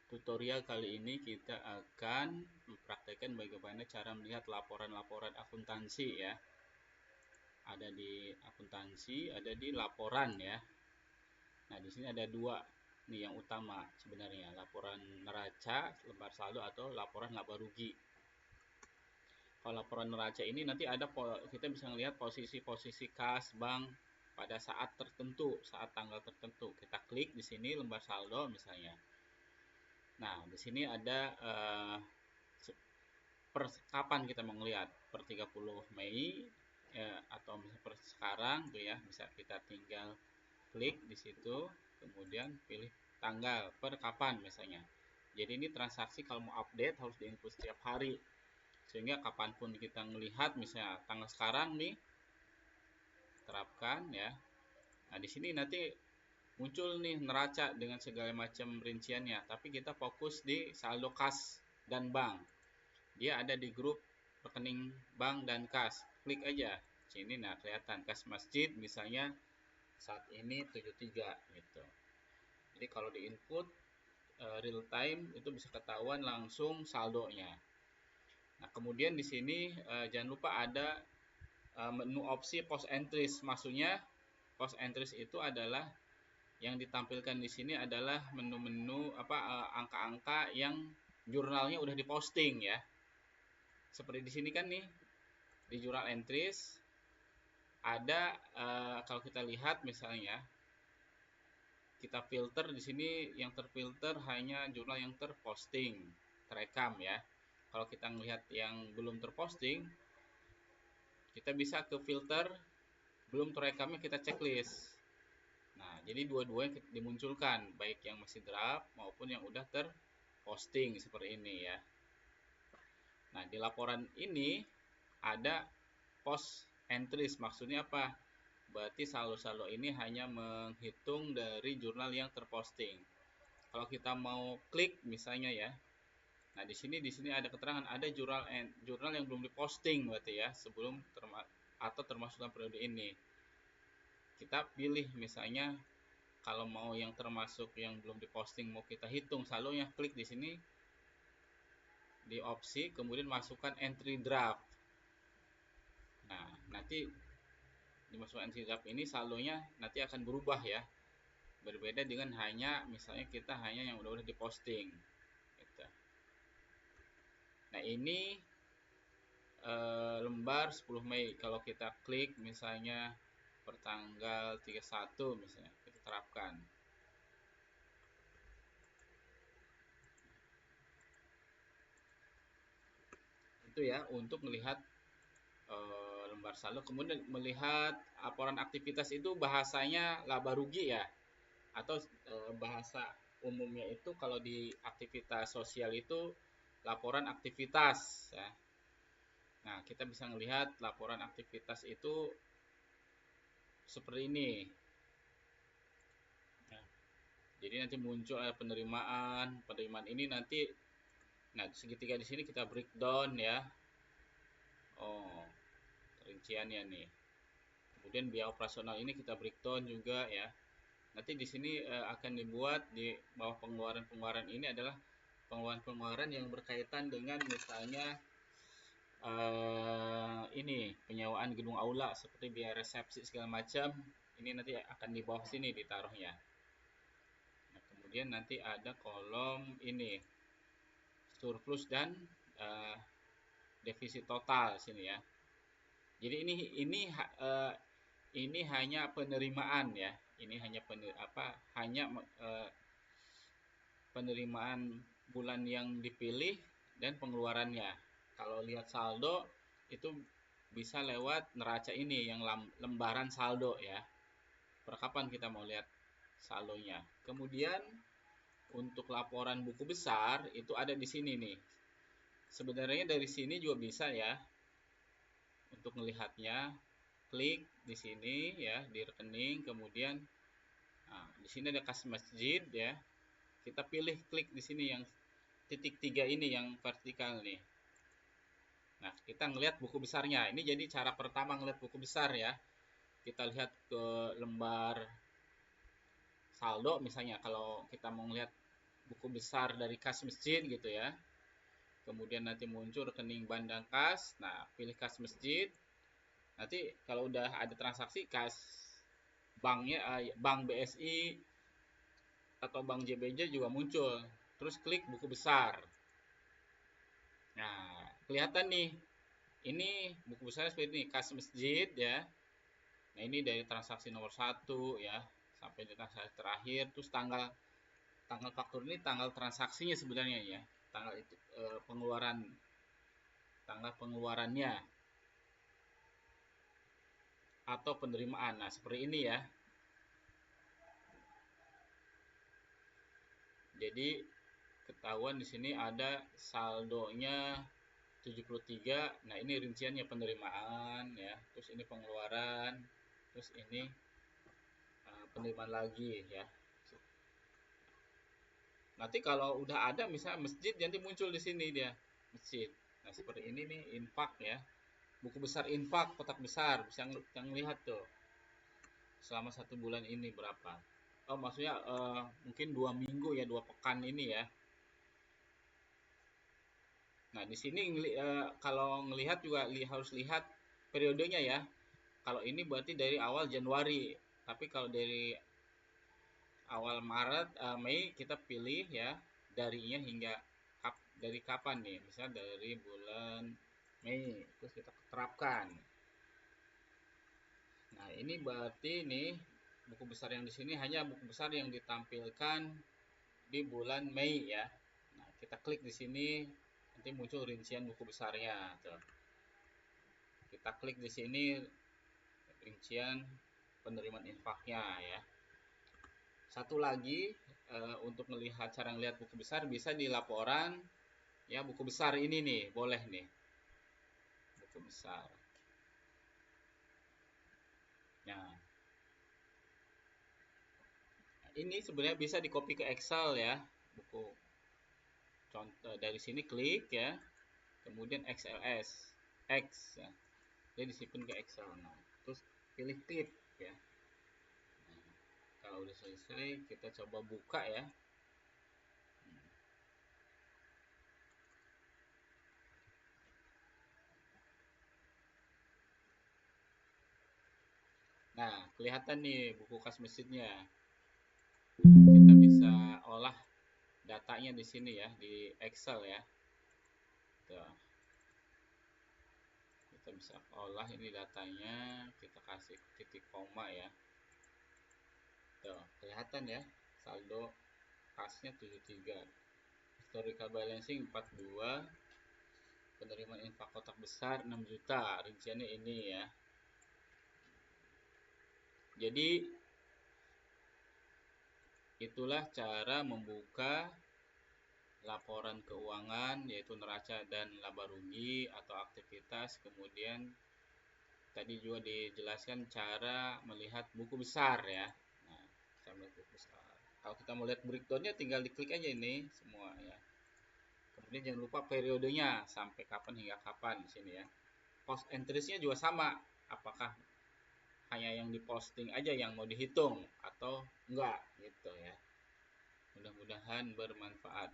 tutorial kali ini kita akan mempraktekkan bagaimana cara melihat laporan-laporan akuntansi ya. Ada di akuntansi, ada di laporan ya. Nah, di sini ada dua nih yang utama sebenarnya, laporan neraca, lembar saldo atau laporan laba rugi. Kalau laporan neraca ini nanti ada kita bisa melihat posisi-posisi kas bank pada saat tertentu, saat tanggal tertentu. Kita klik di sini lembar saldo misalnya. Nah, di sini ada per kapan kita mau melihat, per 30 Mei ya, atau misalnya per sekarang tuh ya, bisa kita tinggal klik di situ, kemudian pilih tanggal per kapan misalnya. Jadi ini transaksi kalau mau update harus diinput setiap hari, sehingga kapanpun kita melihat misalnya tanggal sekarang nih, terapkan ya. Nah, di sini nanti muncul nih neraca dengan segala macam rinciannya, tapi kita fokus di saldo kas dan bank. Dia ada di grup rekening bank dan kas. Klik aja sini, nah kelihatan kas masjid misalnya saat ini 73 gitu. Jadi kalau di input real time itu bisa ketahuan langsung saldonya. Nah, kemudian di sini jangan lupa ada menu opsi post entries. Maksudnya post entries itu adalah yang ditampilkan di sini adalah menu-menu angka-angka yang jurnalnya udah diposting ya. Seperti di sini kan nih di jurnal entries ada kalau kita lihat misalnya kita filter di sini, yang terfilter hanya jurnal yang terposting, terekam ya. Kalau kita melihat yang belum terposting, kita bisa ke filter belum terekamnya, kita checklist. Nah, jadi dua-duanya dimunculkan, baik yang masih draft maupun yang udah terposting seperti ini ya. Nah, di laporan ini ada post entries, maksudnya apa? Berarti saldo-saldo ini hanya menghitung dari jurnal yang terposting. Kalau kita mau klik misalnya ya, nah di sini ada keterangan ada jurnal yang belum diposting berarti ya, sebelum atau termasuk dalam periode ini. Kita pilih misalnya kalau mau yang termasuk yang belum diposting mau kita hitung saldonya, klik di sini di opsi, kemudian masukkan entry draft. Nah, nanti dimasukkan entry draft ini saldonya nanti akan berubah ya. Berbeda dengan hanya misalnya kita hanya yang udah diposting gitu. Nah, ini lembar 10 Mei. Kalau kita klik misalnya per tanggal 31 misalnya, kita terapkan. Itu ya untuk melihat lembar saldo. Kemudian melihat laporan aktivitas itu bahasanya laba rugi ya, atau bahasa umumnya itu kalau di aktivitas sosial itu laporan aktivitas ya. Nah, kita bisa melihat laporan aktivitas itu seperti ini. Nah, jadi nanti muncul penerimaan ini nanti. Nah, segitiga di sini kita breakdown ya. Oh, rinciannya nih. Kemudian biaya operasional ini kita breakdown juga ya. Nanti di sini akan dibuat di bawah pengeluaran ini adalah pengeluaran yang berkaitan dengan misalnya ini penyewaan gedung aula seperti biaya resepsi segala macam. Ini nanti akan di bawah sini ditaruhnya. Nah, kemudian nanti ada kolom ini surplus dan defisit total sini ya. Jadi ini hanya penerimaan ya. Ini hanya penerimaan bulan yang dipilih dan pengeluarannya. Kalau lihat saldo itu bisa lewat neraca ini yang lembaran saldo ya. Per kapan kita mau lihat saldonya. Kemudian untuk laporan buku besar itu ada di sini nih. Sebenarnya dari sini juga bisa ya. Untuk melihatnya, klik di sini ya di rekening, kemudian di sini ada kas masjid ya. Kita pilih klik di sini yang titik 3 ini yang vertikal nih. Nah, kita ngelihat buku besarnya. Ini jadi cara pertama ngelihat buku besar ya. Kita lihat ke lembar saldo misalnya, kalau kita mau melihat buku besar dari kas masjid gitu ya. Kemudian nanti muncul rekening bank dan kas. Nah, pilih kas masjid. Nanti kalau udah ada transaksi kas banknya, bank BSI atau bank JBJ juga muncul. Terus klik buku besar. Nah, kelihatan nih. Ini buku besar seperti ini, kas masjid ya. Nah, ini dari transaksi nomor 1 ya sampai di transaksi terakhir. Terus tanggal faktur ini tanggal transaksinya sebenarnya ya. Tanggal itu tanggal pengeluarannya atau penerimaan. Nah, seperti ini ya. Jadi ketahuan di sini ada saldonya 73. Nah, ini rinciannya penerimaan ya. Terus ini pengeluaran. Terus ini penerimaan lagi ya. Nanti kalau udah ada misalnya masjid, nanti muncul di sini dia masjid. Nah, seperti ini nih infak ya. Buku besar infak kotak besar, bisa yang lihat tuh selama 1 bulan ini berapa. Oh, maksudnya mungkin 2 minggu ya, 2 pekan ini ya. Nah, di sini kalau ngelihat juga harus lihat periodenya ya. Kalau ini berarti dari awal Januari, tapi kalau dari awal Maret, Mei kita pilih ya darinya hingga dari kapan nih? Misal dari bulan Mei, terus kita terapkan. Nah, ini berarti nih buku besar yang di sini hanya buku besar yang ditampilkan di bulan Mei ya. Nah, kita klik di sini, nanti muncul rincian buku besarnya. Tuh. Kita klik di sini rincian penerimaan infaknya ya. Satu lagi untuk melihat cara melihat buku besar bisa di laporan ya, buku besar ini nih, boleh nih. Buku besar. Nah, ini sebenarnya bisa di copy ke Excel ya, buku. Contoh dari sini klik ya, kemudian XLS, X ya. Dia disimpan ke Excel. Nah, terus pilih tip ya. Nah, kalau udah selesai, kita coba buka ya. Nah, kelihatan nih buku kas masjidnya. Kita bisa olah datanya di sini ya, di Excel ya. Tuh. Kita bisa olah ini datanya, kita kasih titik koma ya. Tuh, kelihatan ya, saldo kasnya 73, historical balancing 42, penerimaan infak kotak besar 6 juta, rinciannya ini ya. Jadi itulah cara membuka laporan keuangan, yaitu neraca dan laba rugi atau aktivitas. Kemudian tadi juga dijelaskan cara melihat buku besar ya. Nah, cara melihat buku besar. Kalau kita mau lihat breakdownnya, tinggal diklik aja ini semua ya. Kemudian jangan lupa periodenya sampai kapan hingga kapan di sini ya. Post entries-nya juga sama. Apakah hanya yang diposting aja yang mau dihitung atau enggak gitu ya. Mudah-mudahan bermanfaat.